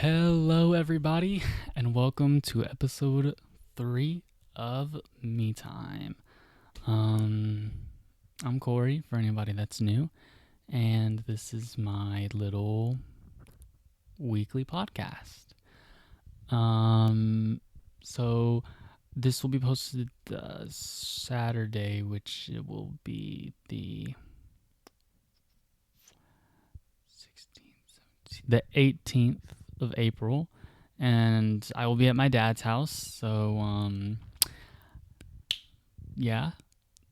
Hello, everybody, and welcome to episode 3 of MeTime. Um, I'm Corey, for anybody that's new, and this is my little weekly podcast. So this will be posted Saturday, which it will be the 18th of April, and I will be at my dad's house. So, yeah.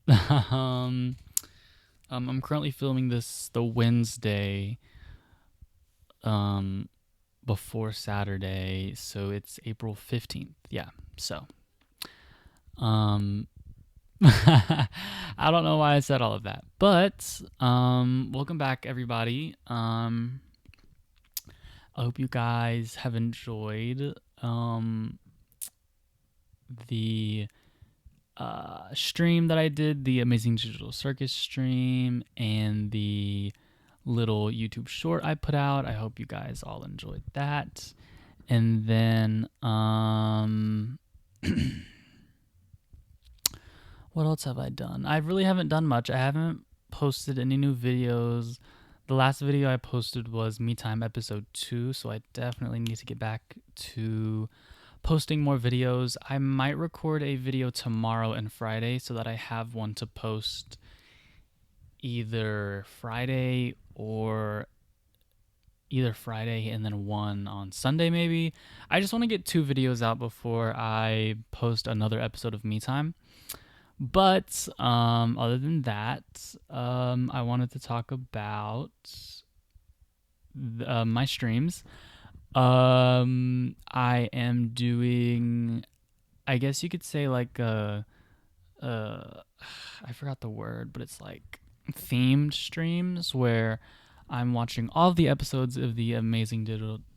I'm currently filming this the Wednesday, before Saturday, so it's April 15th. Yeah. So, um, I don't know why I said all of that, but welcome back, everybody. I hope you guys have enjoyed the stream that I did, the Amazing Digital Circus stream, and the little YouTube short I put out. I hope you guys all enjoyed that. And then, what else have I done? I really haven't done much. I haven't posted any new videos. The last video I posted was MeTime episode 2, so I definitely need to get back to posting more videos. I might record a video tomorrow and Friday so that I have one to post either Friday and then one on Sunday maybe. I just want to get 2 videos out before I post another episode of MeTime. But other than that, I wanted to talk about my streams. I am doing, I guess you could say like I forgot the word, but it's like themed streams where I'm watching all the episodes of the Amazing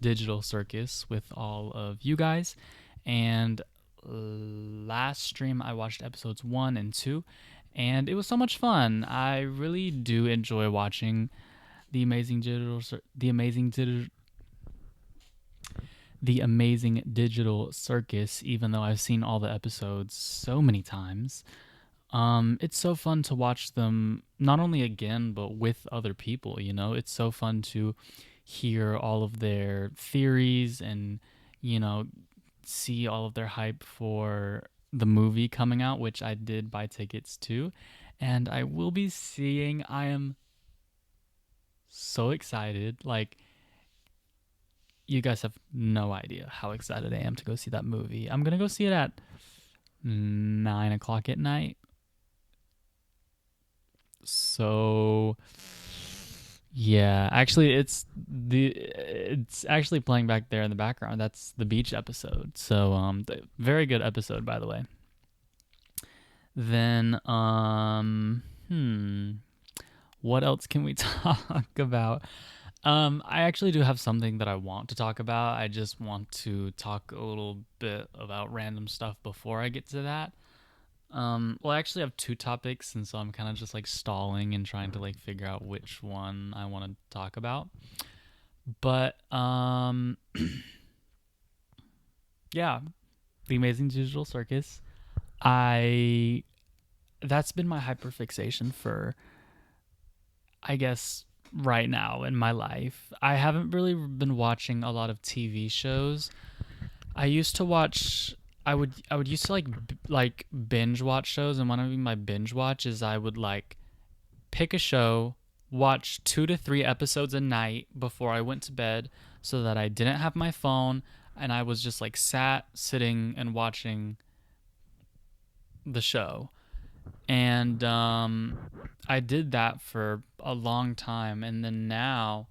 Digital Circus with all of you guys. And last stream I watched episodes 1 and 2, and it was so much fun. I really do enjoy watching the Amazing Digital Circus, even though I've seen all the episodes so many times. It's so fun to watch them not only again, but with other people, you know? It's so fun to hear all of their theories and, see all of their hype for the movie coming out, which I did buy tickets to, and I will be seeing. I am so excited. Like, you guys have no idea how excited I am to go see that movie. I'm gonna go see it at 9 o'clock at night. So yeah, actually it's actually playing back there in the background. That's the beach episode. So very good episode, by the way. Then what else can we talk about? I actually do have something that I want to talk about. I just want to talk a little bit about random stuff before I get to that. Well, I actually have 2 topics, and so I'm kind of just like stalling and trying to like figure out which one I want to talk about. But yeah, the Amazing Digital Circus. That's been my hyperfixation for, I guess, right now in my life. I haven't really been watching a lot of TV shows. I used to watch. I would used to like binge watch shows, and one of my binge watch is I would like pick a show, watch 2 to 3 episodes a night before I went to bed, so that I didn't have my phone, and I was just like sitting and watching the show. And I did that for a long time, and then now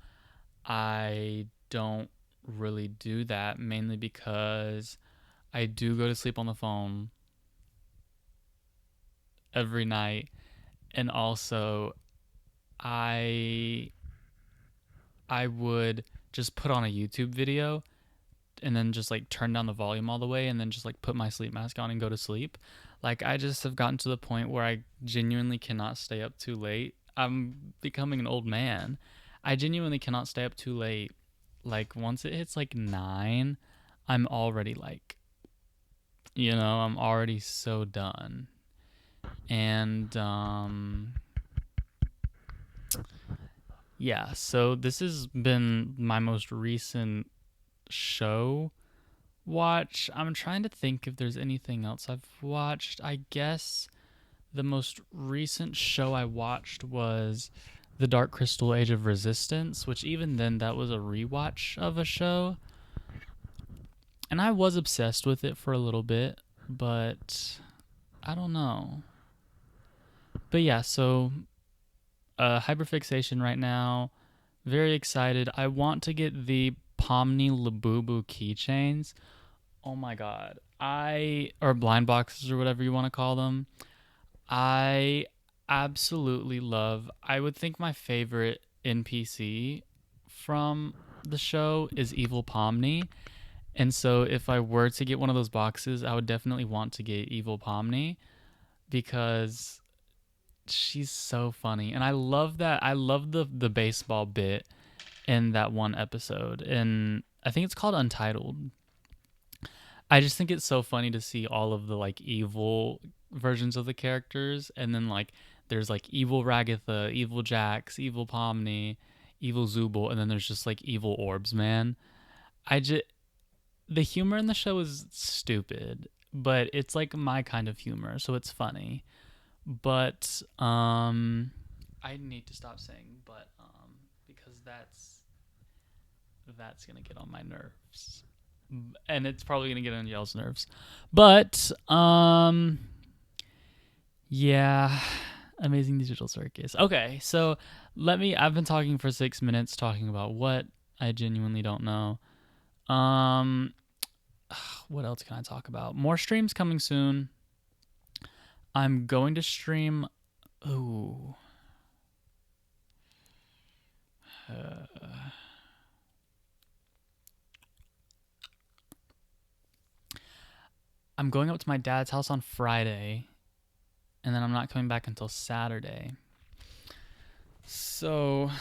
I don't really do that, mainly because I do go to sleep on the phone every night, and also I would just put on a YouTube video and then just like turn down the volume all the way and then just like put my sleep mask on and go to sleep. Like, I just have gotten to the point where I genuinely cannot stay up too late. I'm becoming an old man. I genuinely cannot stay up too late like once it hits like 9, I'm already like, I'm already so done. And yeah, so this has been my most recent show watch. I'm trying to think if there's anything else I've watched. I guess the most recent show I watched was The Dark Crystal Age of Resistance, which even then that was a rewatch of a show. And I was obsessed with it for a little bit, but I don't know. But yeah, so hyperfixation right now. Very excited. I want to get the Pomni Labubu keychains. Oh my god. Or blind boxes or whatever you want to call them. I absolutely love. I would think my favorite NPC from the show is Evil Pomni. And so if I were to get one of those boxes, I would definitely want to get Evil Pomni because she's so funny. And I love that. I love the baseball bit in that one episode. And I think it's called Untitled. I just think it's so funny to see all of the like evil versions of the characters, and then like there's like evil Ragatha, evil Jax, evil Pomni, evil Zubul, and then there's just like evil Orbs, man. I just The humor in the show is stupid, but it's like my kind of humor, so it's funny. But I need to stop saying because that's gonna get on my nerves, and it's probably gonna get on y'all's nerves. But yeah, Amazing Digital Circus. Okay, so I've been talking for 6 minutes talking about what I genuinely don't know. What else can I talk about? More streams coming soon. I'm going to stream. Ooh. I'm going up to my dad's house on Friday, and then I'm not coming back until Saturday. So,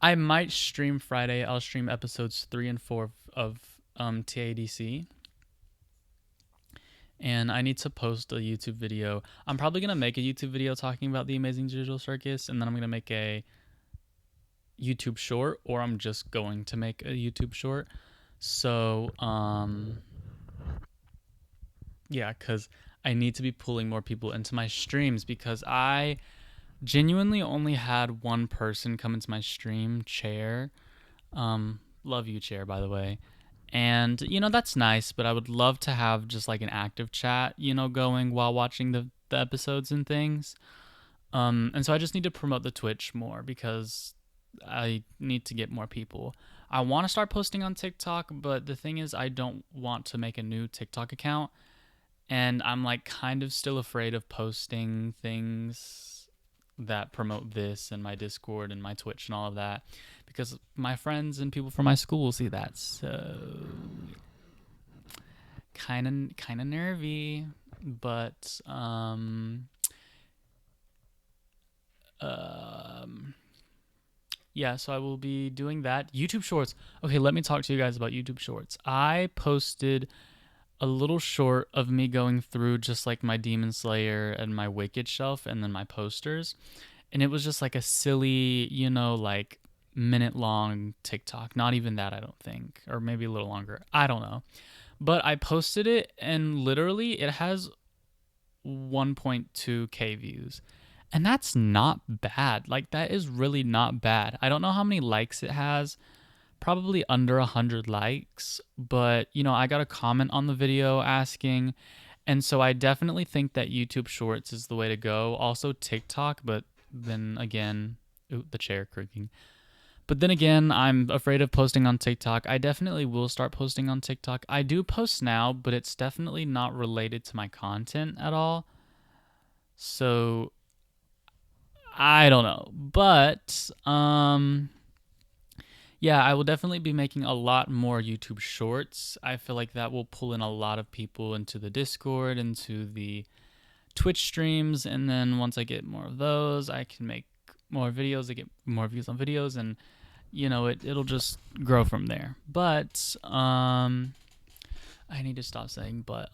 I might stream Friday. I'll stream episodes 3 and 4 of TADC. And I need to post a YouTube video. I'm probably going to make a YouTube video talking about the Amazing Digital Circus, and then I'm going to make a YouTube short, or I'm just going to make a YouTube short. So, yeah, because I need to be pulling more people into my streams because I genuinely only had one person come into my stream, Chair. Love you, Chair, by the way. And, that's nice, but I would love to have just like an active chat, going while watching the episodes and things. And so I just need to promote the Twitch more because I need to get more people. I want to start posting on TikTok, but the thing is I don't want to make a new TikTok account. And I'm like kind of still afraid of posting things that promote this and my Discord and my Twitch and all of that because my friends and people from my school will see that. So kind of nervy, but yeah, so I will be doing that. YouTube Shorts. Okay, let me talk to you guys about YouTube Shorts. I posted a little short of me going through just like my Demon Slayer and my Wicked shelf and then my posters. And it was just like a silly, like minute long TikTok. Not even that, I don't think. Or maybe a little longer. I don't know. But I posted it and literally it has 1.2K views. And that's not bad. Like, that is really not bad. I don't know how many likes it has. Probably under 100 likes. But, I got a comment on the video asking. And so I definitely think that YouTube Shorts is the way to go. Also TikTok, but then again, the chair creaking. But then again, I'm afraid of posting on TikTok. I definitely will start posting on TikTok. I do post now, but it's definitely not related to my content at all. So I don't know. But yeah, I will definitely be making a lot more YouTube Shorts. I feel like that will pull in a lot of people into the Discord, into the Twitch streams, and then once I get more of those, I can make more videos, I get more views on videos, and it'll just grow from there. But I need to stop saying but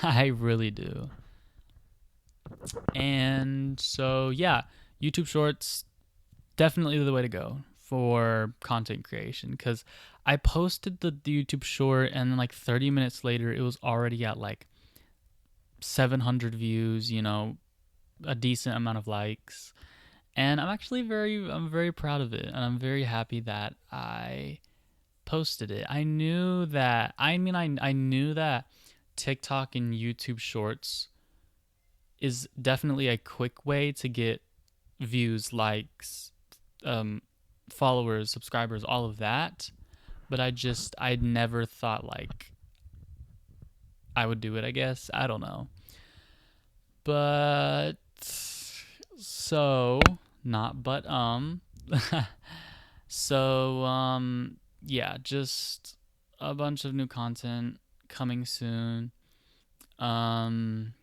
I really do. And so yeah, YouTube Shorts definitely the way to go for content creation, because I posted the YouTube short and then like 30 minutes later it was already at like 700 views, a decent amount of likes. And I'm very proud of it, and I'm very happy that I posted it. I knew that I knew that TikTok and YouTube Shorts is definitely a quick way to get views, likes, followers, subscribers, all of that. But I never thought like I would do it, I guess. I don't know. But so not but so yeah, just a bunch of new content coming soon. And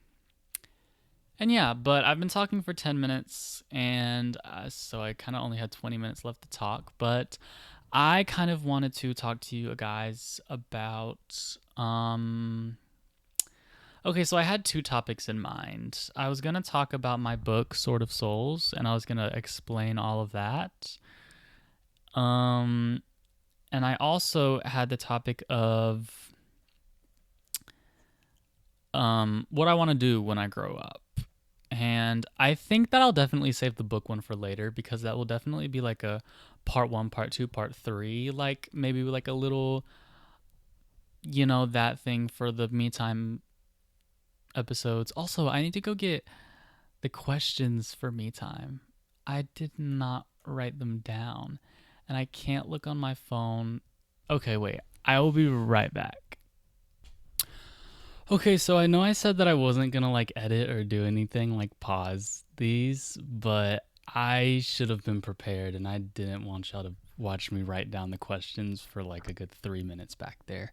yeah, but I've been talking for 10 minutes, and so I kind of only had 20 minutes left to talk. But I kind of wanted to talk to you guys about. Okay, so I had two topics in mind. I was going to talk about my book, Sword of Souls, and I was going to explain all of that. And I also had the topic of what I want to do when I grow up. And I think that I'll definitely save the book one for later, because that will definitely be like a part 1, part 2, part 3, like maybe like a little, that thing for the MeTime episodes. Also, I need to go get the questions for MeTime. I did not write them down, and I can't look on my phone. Okay, wait. I will be right back. Okay, so I know I said that I wasn't gonna like edit or do anything like pause these, but I should have been prepared, and I didn't want y'all to watch me write down the questions for like a good 3 minutes back there.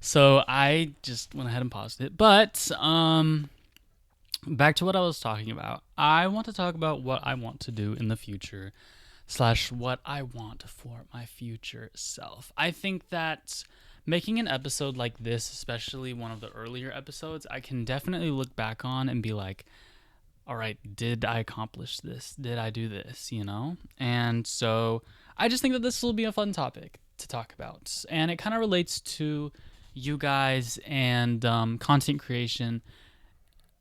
So I just went ahead and paused it. But back to what I was talking about. I want to talk about what I want to do in the future / what I want for my future self. I think that making an episode like this, especially one of the earlier episodes, I can definitely look back on and be like, all right, did I accomplish this? Did I do this? And so I just think that this will be a fun topic to talk about. And it kind of relates to you guys and content creation,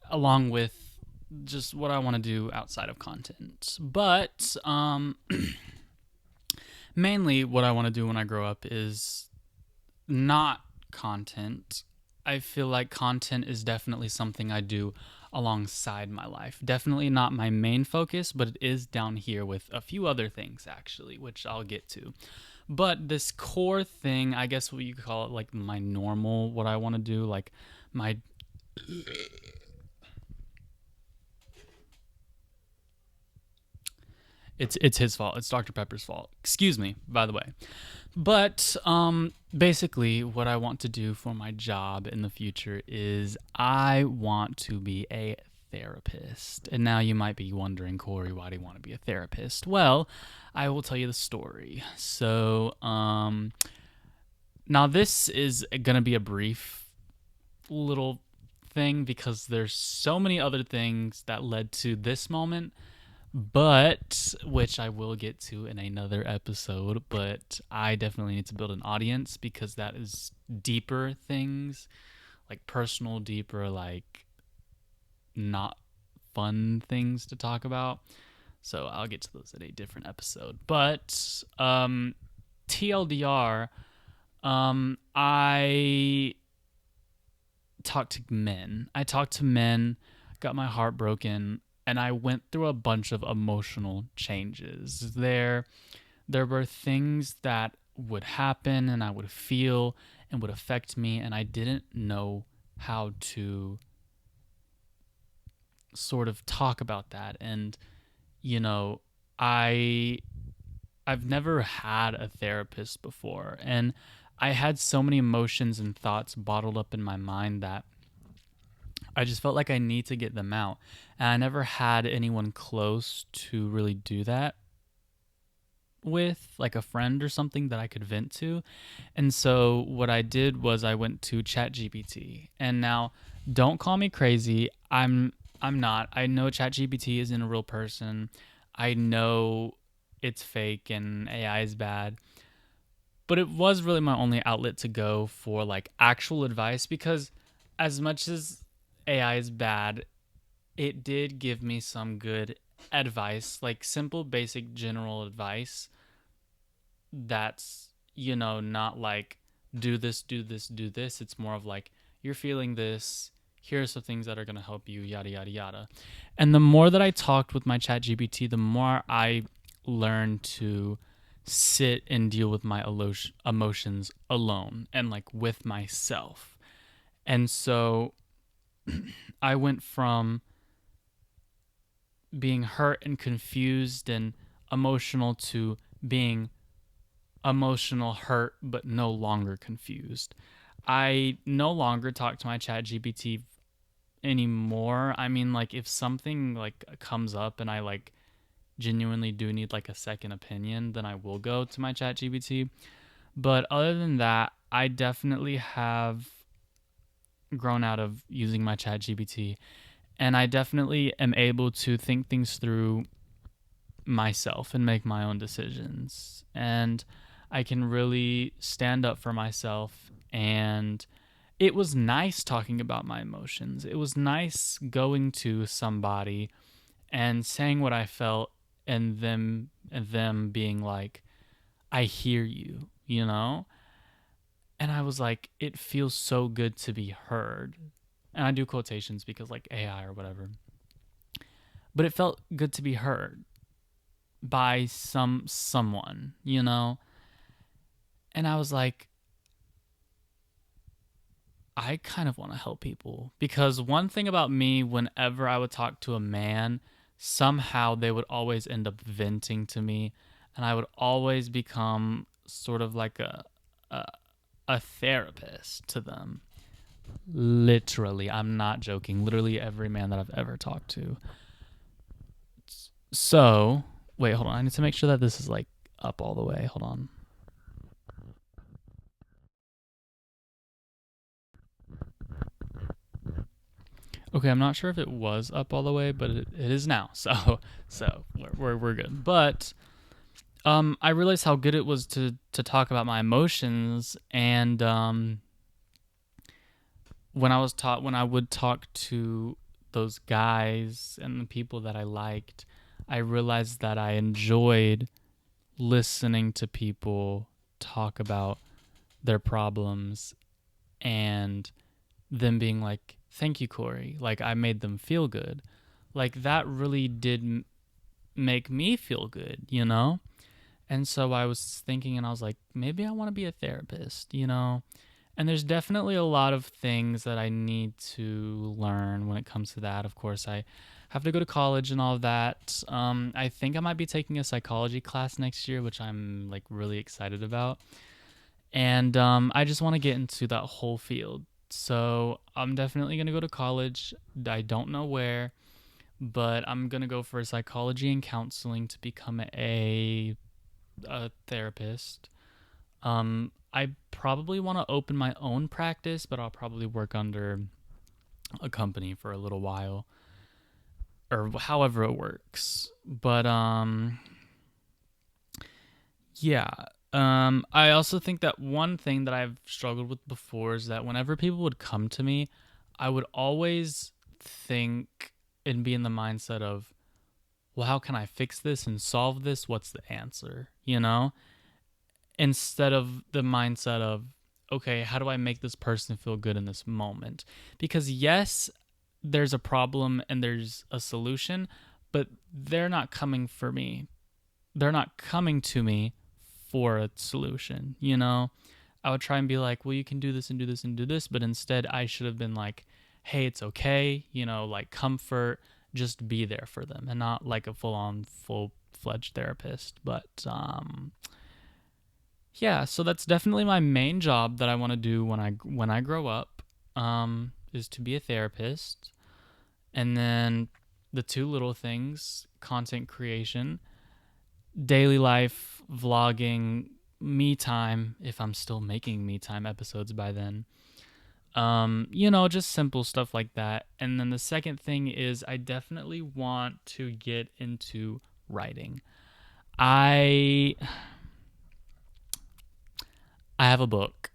along with just what I want to do outside of content. But mainly what I want to do when I grow up is not content. I feel like content is definitely something I do alongside my life. Definitely not my main focus, but it is down here with a few other things, actually, which I'll get to. But this core thing, I guess what you could call it, like my normal, what I want to do, like my... It's his fault. It's Dr. Pepper's fault. Excuse me, by the way. But basically, what I want to do for my job in the future is I want to be a therapist. And now you might be wondering, Corey, why do you want to be a therapist? Well, I will tell you the story. So now this is going to be a brief little thing, because there's so many other things that led to this moment, but which I will get to in another episode. But I definitely need to build an audience, because that is deeper things, like personal, deeper, like not fun things to talk about. So I'll get to those in a different episode. But TLDR, I talked to men. Got my heart broken, and I went through a bunch of emotional changes. There were things that would happen and I would feel and would affect me, and I didn't know how to sort of talk about that. And I've never had a therapist before, and I had so many emotions and thoughts bottled up in my mind that I just felt like I need to get them out. And I never had anyone close to really do that with, like a friend or something that I could vent to. And so what I did was I went to ChatGPT. And now don't call me crazy. I'm not. I know ChatGPT isn't a real person. I know it's fake and AI is bad. But it was really my only outlet to go for like actual advice, because as much as AI is bad, it did give me some good advice, like simple, basic, general advice that's, not like do this, do this, do this. It's more of like, you're feeling this. Here are some things that are going to help you, yada, yada, yada. And the more that I talked with my chat GPT, the more I learned to sit and deal with my emotions alone and like with myself. And so I went from being hurt and confused and emotional to being emotional, hurt, but no longer confused. I no longer talk to my chat GPT anymore. I mean, like, if something like comes up and I like genuinely do need like a second opinion, then I will go to my chat GPT. But other than that, I definitely have grown out of using my chat GPT, and I definitely am able to think things through myself and make my own decisions. And I can really stand up for myself. And it was nice talking about my emotions. It was nice going to somebody and saying what I felt, and them being like, I hear you, And I was like, it feels so good to be heard. And I do quotations because like AI or whatever. But it felt good to be heard by someone. And I was like, I kind of want to help people, because one thing about me, whenever I would talk to a man, somehow they would always end up venting to me, and I would always become sort of like a, a therapist to them. Literally, I'm not joking. Literally every man that I've ever talked to. So, wait, hold on. I need to make sure that this is like up all the way. Hold on. Okay, I'm not sure if it was up all the way, but it is now. So we're good. But I realized how good it was to talk about my emotions, and when I would talk to those guys and the people that I liked, I realized that I enjoyed listening to people talk about their problems, and them being like, thank you, Corey. Like, I made them feel good. Like, that really did make me feel good. And so I was thinking, and I was like, maybe I want to be a therapist. And there's definitely a lot of things that I need to learn when it comes to that. Of course, I have to go to college and all of that. I think I might be taking a psychology class next year, which I'm like really excited about. And I just want to get into that whole field. So I'm definitely going to go to college. I don't know where, but I'm going to go for psychology and counseling to become a therapist. I probably want to open my own practice, but I'll probably work under a company for a little while, or however it works. But yeah. I also think that one thing that I've struggled with before is that whenever people would come to me, I would always think and be in the mindset of, well, how can I fix this and solve this? What's the answer? Instead of the mindset of, okay, how do I make this person feel good in this moment? Because yes, there's a problem and there's a solution, but they're not coming for me. They're not coming to me for a solution. I would try and be like, well, you can do this and do this and do this, but instead I should have been like, hey, it's okay, like comfort, just be there for them, and not like a full-fledged therapist. But yeah, so that's definitely my main job that I want to do when I grow up, is to be a therapist. And then the two little things, content creation, daily life, vlogging, me time, if I'm still making me time episodes by then. Just simple stuff like that. And then the second thing is I definitely want to get into writing. I I have a book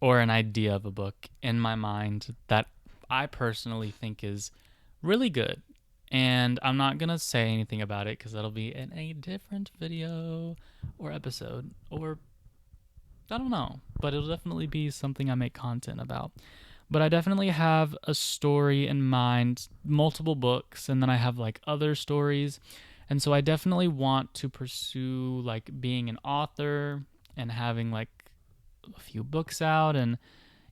or an idea of a book in my mind that I personally think is really good. And I'm not going to say anything about it because that'll be in a different video or episode, or I don't know, but it'll definitely be something I make content about. But I definitely have a story in mind, multiple books, and then I have like other stories. And so I definitely want to pursue like being an author and having like a few books out and,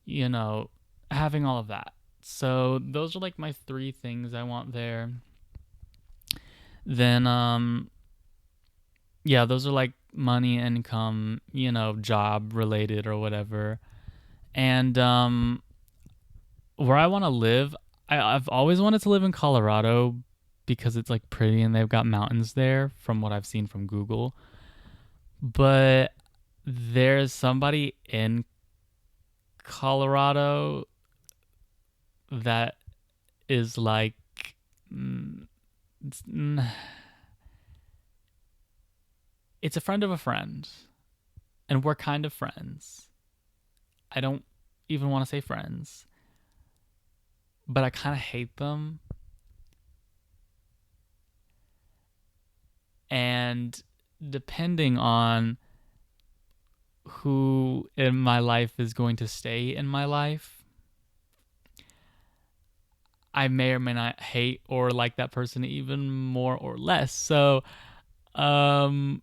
you know, having all of that. So those are like my three things I want there. Then, yeah, those are like money, income, job related or whatever. And, where I want to live, I've always wanted to live in Colorado because it's like pretty and they've got mountains there from what I've seen from Google. But there's somebody in Colorado that is like, it's, it's a friend of a friend, and we're kind of friends. I don't even want to say friends, but I kind of hate them. And depending on who in my life is going to stay in my life, I may or may not hate or like that person even more or less. So, we're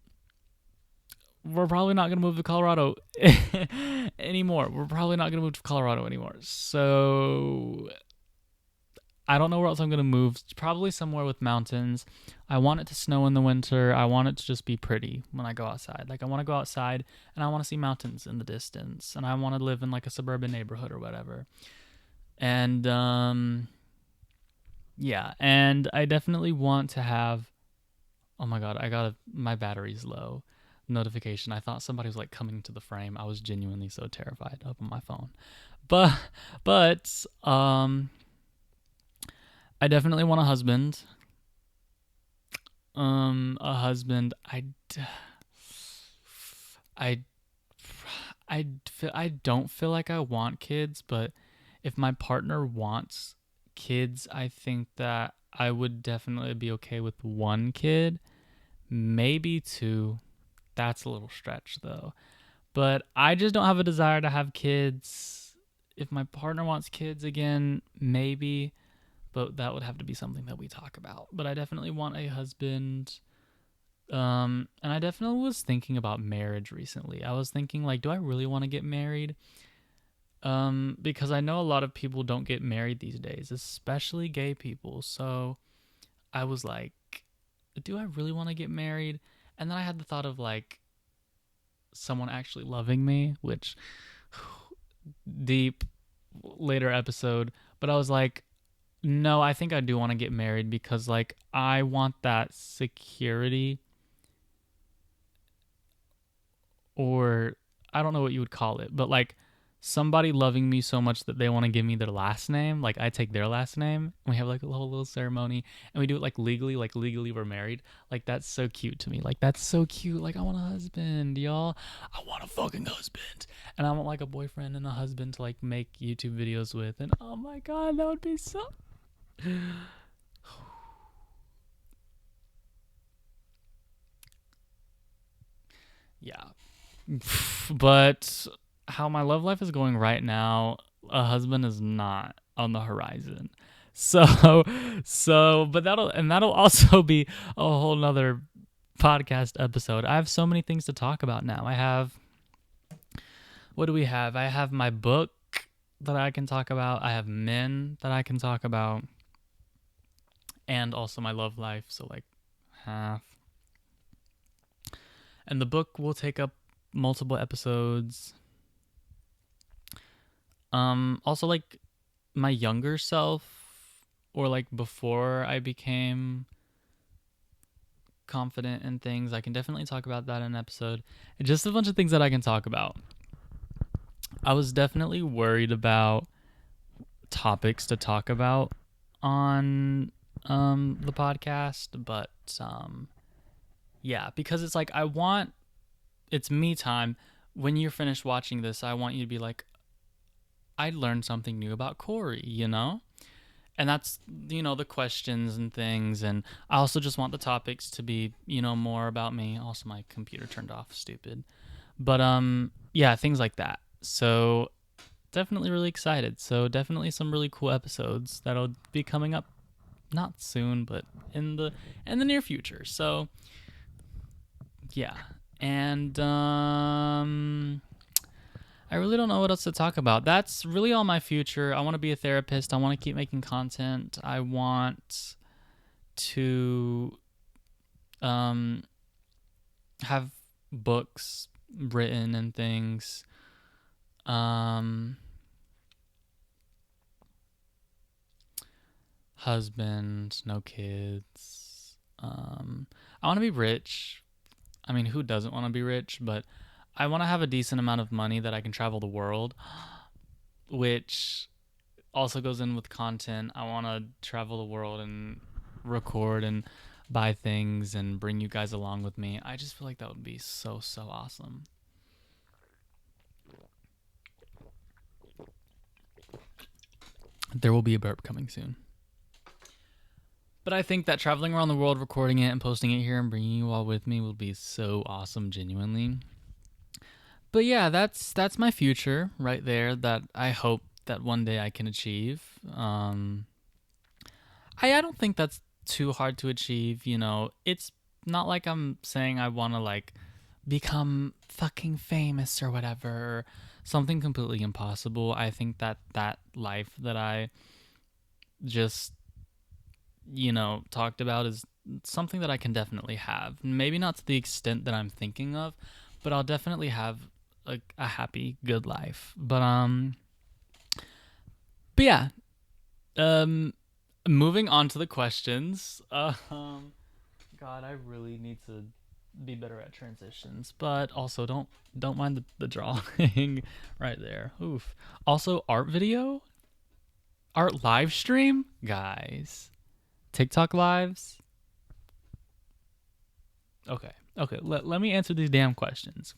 probably not going to move to Colorado anymore. We're probably not going to move to Colorado anymore. So I don't know where else I'm going to move. It's probably somewhere with mountains. I want it to snow in the winter. I want it to just be pretty when I go outside. Like, I want to go outside and I want to see mountains in the distance. And I want to live in like a suburban neighborhood or whatever. And, yeah. And I definitely want to have, oh my God, my battery's low. Notification. I thought somebody was like coming to the frame. I was genuinely so terrified up on my phone. But I definitely want a husband. A husband. I don't feel like I want kids, but if my partner wants kids, I think that I would definitely be okay with one kid, maybe two. That's a little stretch though. But I just don't have a desire to have kids. If my partner wants kids again, maybe, but that would have to be something that we talk about. But I definitely want a husband. And I definitely was thinking about marriage recently. I was thinking like, do I really want to get married? Because I know a lot of people don't get married these days, especially gay people. So I was like, do I really want to get married? And then I had the thought of like someone actually loving me, which deep later episode. But I was like, no, I think I do want to get married because like I want that security, or I don't know what you would call it, but like somebody loving me so much that they want to give me their last name. Like I take their last name and we have like a whole little ceremony and we do it like legally we're married. Like that's so cute to me. Like that's so cute. Like I want a husband, y'all. I want a fucking husband. And I want like a boyfriend and a husband to like make YouTube videos with. And oh my God, that would be so... Yeah. But how my love life is going right now, a husband is not on the horizon. So, but that'll also be a whole nother podcast episode. I have so many things to talk about now. What do we have? I have my book that I can talk about. I have men that I can talk about. And also my love life. So like half. And the book will take up multiple episodes. Also like my younger self, or like before I became confident in things, I can definitely talk about that in an episode. Just a bunch of things that I can talk about. I was definitely worried about topics to talk about on the podcast, but yeah, because it's like it's me time. When you're finished watching this, I want you to be like, I learned something new about Corey, you know? And that's, the questions and things. And I also just want the topics to be, more about me. Also, my computer turned off, stupid. But yeah, things like that. So definitely really excited. So definitely some really cool episodes that'll be coming up, not soon, but in the near future. So yeah. And I really don't know what else to talk about. That's really all my future. I want to be a therapist. I want to keep making content. I want to um, have books written and things. Husband, no kids. I want to be rich. I mean, who doesn't want to be rich? But I want to have a decent amount of money that I can travel the world, which also goes in with content. I want to travel the world and record and buy things and bring you guys along with me. I just feel like that would be so, so awesome. There will be a burp coming soon. But I think that traveling around the world, recording it and posting it here and bringing you all with me will be so awesome, genuinely. But yeah, that's my future right there that I hope that one day I can achieve. I don't think that's too hard to achieve, It's not like I'm saying I want to like become fucking famous or whatever, or something completely impossible. I think that life that I just talked about is something that I can definitely have. Maybe not to the extent that I'm thinking of, but I'll definitely have a happy, good life. But yeah. Moving on to the questions. God, I really need to be better at transitions, but also don't mind the drawing right there. Oof. Also, art video, art live stream, guys. TikTok lives. Okay. Let me answer these damn questions.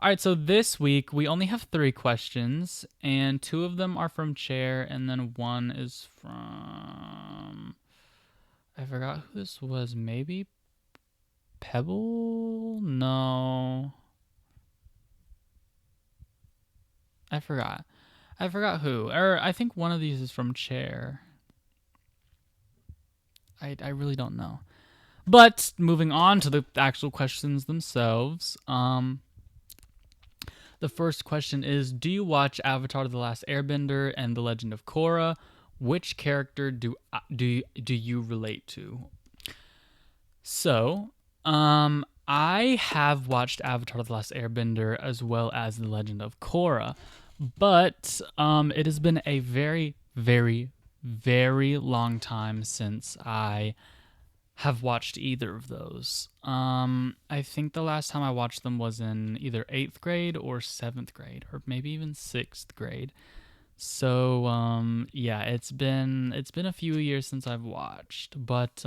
All right, so this week we only have 3 questions, and 2 of them are from Chair, and then 1 is from, I forgot who this was. Maybe Pebble? No. I forgot who. Or I think one of these is from Chair. I really don't know. But moving on to the actual questions themselves. The first question is, do you watch Avatar: The Last Airbender and The Legend of Korra? Which character do you relate to? So, I have watched Avatar: The Last Airbender as well as The Legend of Korra, but it has been a very, very, very long time since I have watched either of those. I think the last time I watched them was in either 8th grade or 7th grade, or maybe even 6th grade. So yeah, it's been a few years since I've watched, but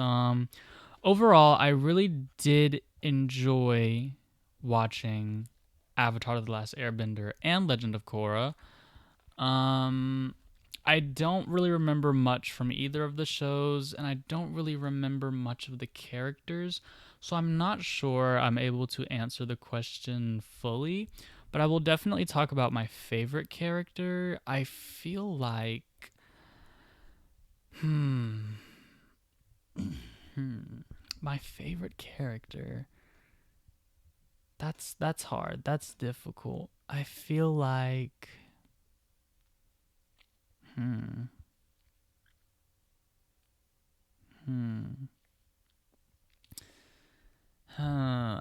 overall, I really did enjoy watching Avatar: The Last Airbender and Legend of Korra. I don't really remember much from either of the shows, and I don't really remember much of the characters, so I'm not sure I'm able to answer the question fully, but I will definitely talk about my favorite character. I feel like... my favorite character... That's hard. That's difficult. I feel like...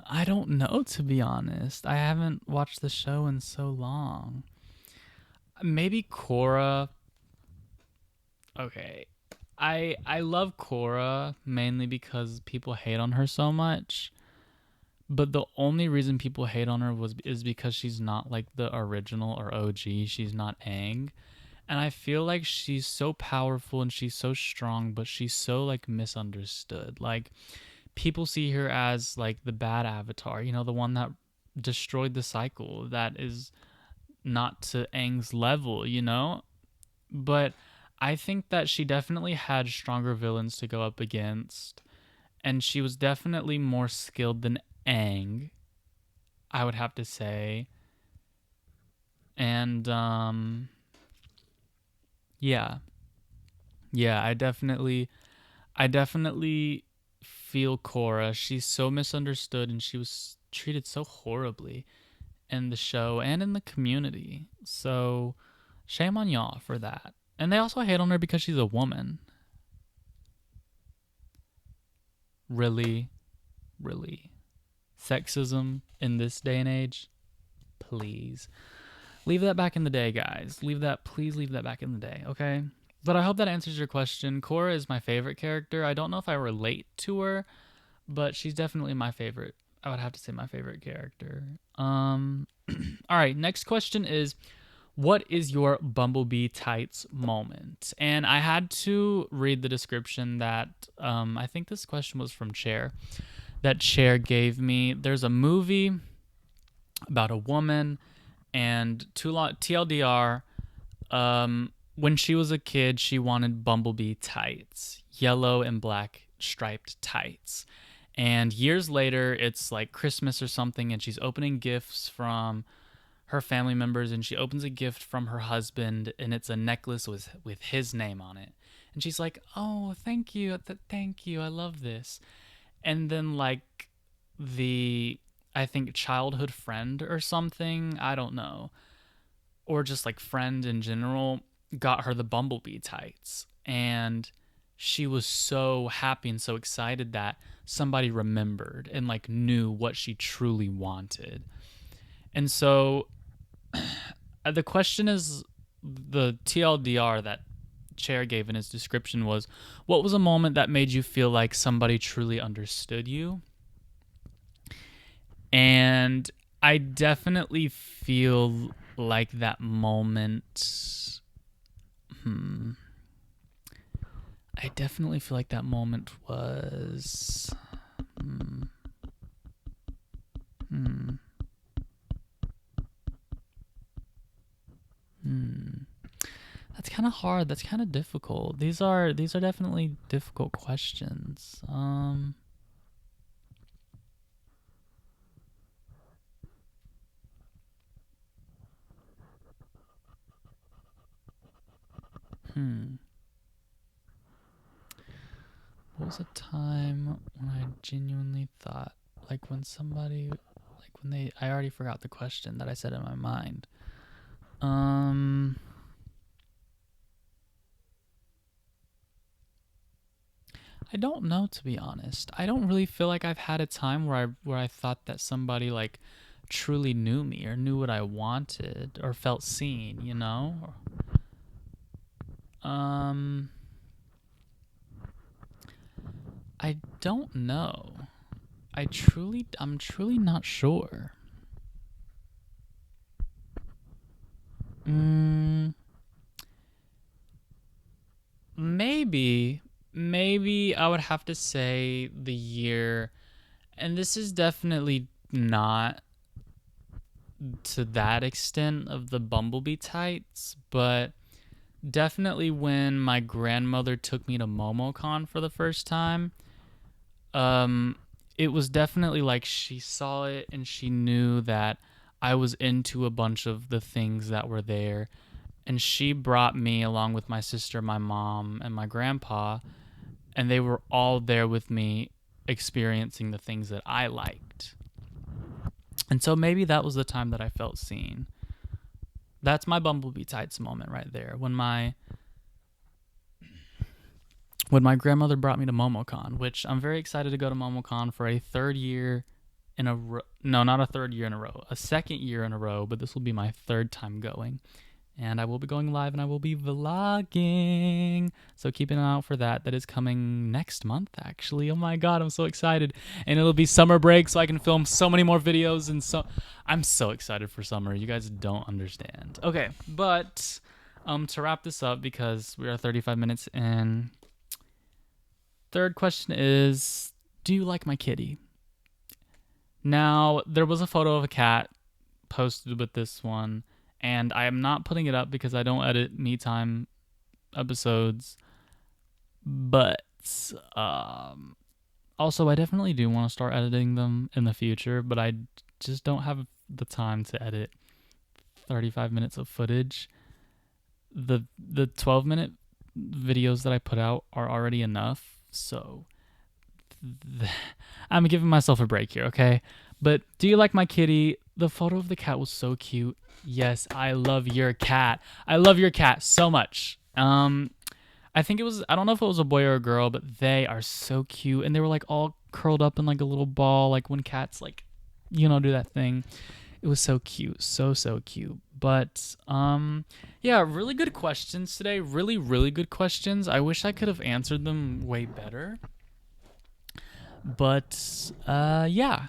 I don't know, to be honest. I haven't watched the show in so long. Maybe Korra, Okay. I love Korra mainly because people hate on her so much. But the only reason people hate on her is because she's not like the original or OG. She's not Aang. And I feel like she's so powerful and she's so strong, but she's so like misunderstood. Like people see her as like the bad avatar, the one that destroyed the cycle, that is not to Aang's level. But I think that she definitely had stronger villains to go up against, and she was definitely more skilled than Aang, I would have to say. And yeah. Yeah, I definitely feel Korra. She's so misunderstood and she was treated so horribly in the show and in the community. So shame on y'all for that. And they also hate on her because she's a woman. Really, really. Sexism in this day and age? Please. Leave that back in the day, guys. Please leave that back in the day, okay? But I hope that answers your question. Korra is my favorite character. I don't know if I relate to her, but she's definitely my favorite. I would have to say my favorite character. All right, next question is, what is your Bumblebee tights moment? And I had to read the description that I think this question was from Chair. That Chair gave me. There's a movie about a woman, and TLDR, when she was a kid, she wanted Bumblebee tights, yellow and black striped tights. And years later, it's like Christmas or something, and she's opening gifts from her family members, and she opens a gift from her husband, and it's a necklace with his name on it. And she's like, "Oh, thank you, thank you, I love this." And then like the I think childhood friend or something, I don't know, or just like friend in general, got her the Bumblebee tights, and she was so happy and so excited that somebody remembered and like knew what she truly wanted. And so the question is, the TLDR that Chair gave in his description was, what was a moment that made you feel like somebody truly understood you? And I definitely feel like that moment. I definitely feel like that moment was. That's kind of hard. That's kind of difficult. These are definitely difficult questions. What was a time when I genuinely thought, like when somebody, like when they, I already forgot the question that I said in my mind. I don't know, to be honest. I don't really feel like I've had a time where I thought that somebody like truly knew me or knew what I wanted or felt seen. Um I don't know. I'm truly not sure. Mm, maybe I would have to say the year, and this is definitely not to that extent of the Bumblebee tights, but definitely when my grandmother took me to MomoCon for the first time. Um, it was definitely like she saw it and she knew that I was into a bunch of the things that were there, and she brought me along with my sister, my mom, and my grandpa, and they were all there with me experiencing the things that I liked. And so maybe that was the time that I felt seen. That's my Bumblebee tights moment right there. When my grandmother brought me to MomoCon, which I'm very excited to go to MomoCon for a third year in a row. No, not a third year in a row. A second year in a row, but this will be my third time going. and I will be going live and I will be vlogging. So keep an eye out for that. That is coming next month, actually. Oh my god, I'm so excited. And it'll be summer break, so I can film so many more videos. And so I'm so excited for summer. You guys don't understand. Okay, but to wrap this up, because we are 35 minutes in, third question is, do you like my kitty? Now, there was a photo of a cat posted with this one, and I am not putting it up because I don't edit MeTime episodes. But also, I definitely do want to start editing them in the future, but I just don't have the time to edit 35 minutes of footage. The 12-minute videos that I put out are already enough, so I'm giving myself a break here, okay? But do you like my kitty? The photo of the cat was so cute. Yes, I love your cat. I love your cat so much. I think it was, I don't know if it was a boy or a girl, but they are so cute. And they were like all curled up in like a little ball, like when cats like, do that thing. It was so cute. So cute. But yeah, really good questions today. Really, really good questions. I wish I could have answered them way better. But yeah.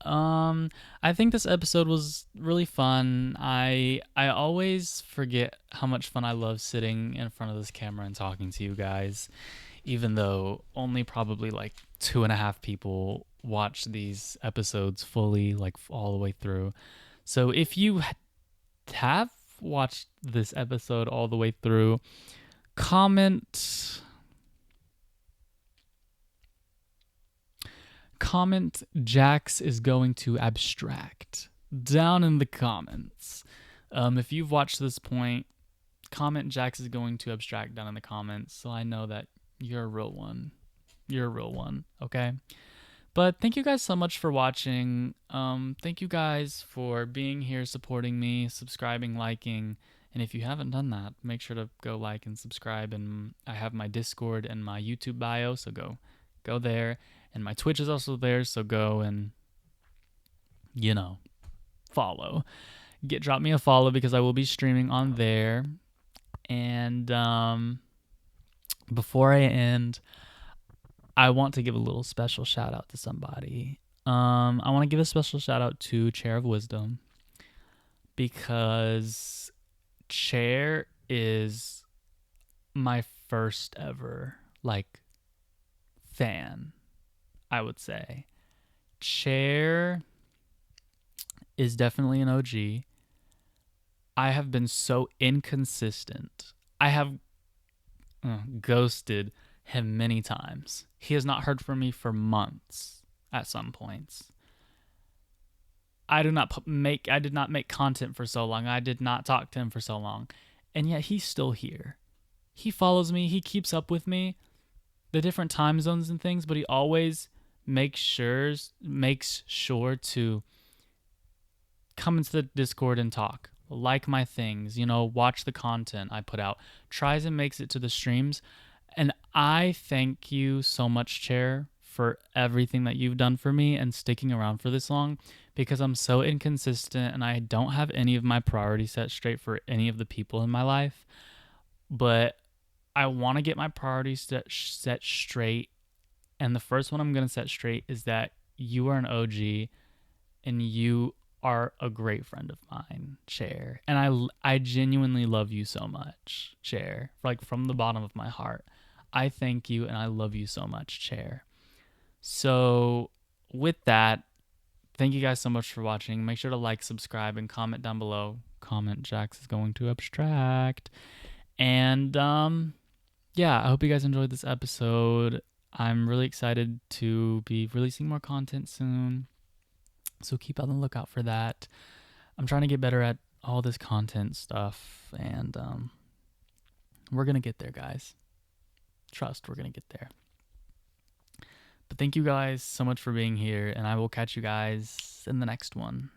I think this episode was really fun. I always forget how much fun I love sitting in front of this camera and talking to you guys, even though only probably like 2.5 people watch these episodes fully, like all the way through. So if you have watched this episode all the way through, comment Jax is going to abstract down in the comments. If you've watched this point, comment Jax is going to abstract down in the comments, so I know that you're a real one. You're a real one, okay? But thank you guys so much for watching. Thank you guys for being here, supporting me, subscribing, liking. And if you haven't done that, make sure to go like and subscribe. And I have my Discord and my YouTube bio, so go there. And my Twitch is also there, so go and, follow. Drop me a follow because I will be streaming on there. And before I end, I want to give a little special shout out to somebody. I want to give a special shout out to Chair of Wisdom, because Chair is my first ever fan, I would say. Chair is definitely an OG. I have been so inconsistent. I have ghosted him many times. He has not heard from me for months at some points. I did not make content for so long. I did not talk to him for so long. And yet he's still here. He follows me. He keeps up with me, the different time zones and things, but he always makes sure to come into the Discord and talk. Like my things, watch the content I put out. Tries and makes it to the streams. And I thank you so much, Chair, for everything that you've done for me and sticking around for this long, because I'm so inconsistent and I don't have any of my priorities set straight for any of the people in my life. But I want to get my priorities set straight. And the first one I'm going to set straight is that you are an OG and you are a great friend of mine, Chair. And I genuinely love you so much, Chair. From the bottom of my heart. I thank you and I love you so much, Chair. So with that, thank you guys so much for watching. Make sure to like, subscribe, and comment down below. Comment Jax is going to abstract. And yeah, I hope you guys enjoyed this episode. I'm really excited to be releasing more content soon, so keep on the lookout for that. I'm trying to get better at all this content stuff, and we're going to get there, guys. Trust, we're going to get there. But thank you guys so much for being here, and I will catch you guys in the next one.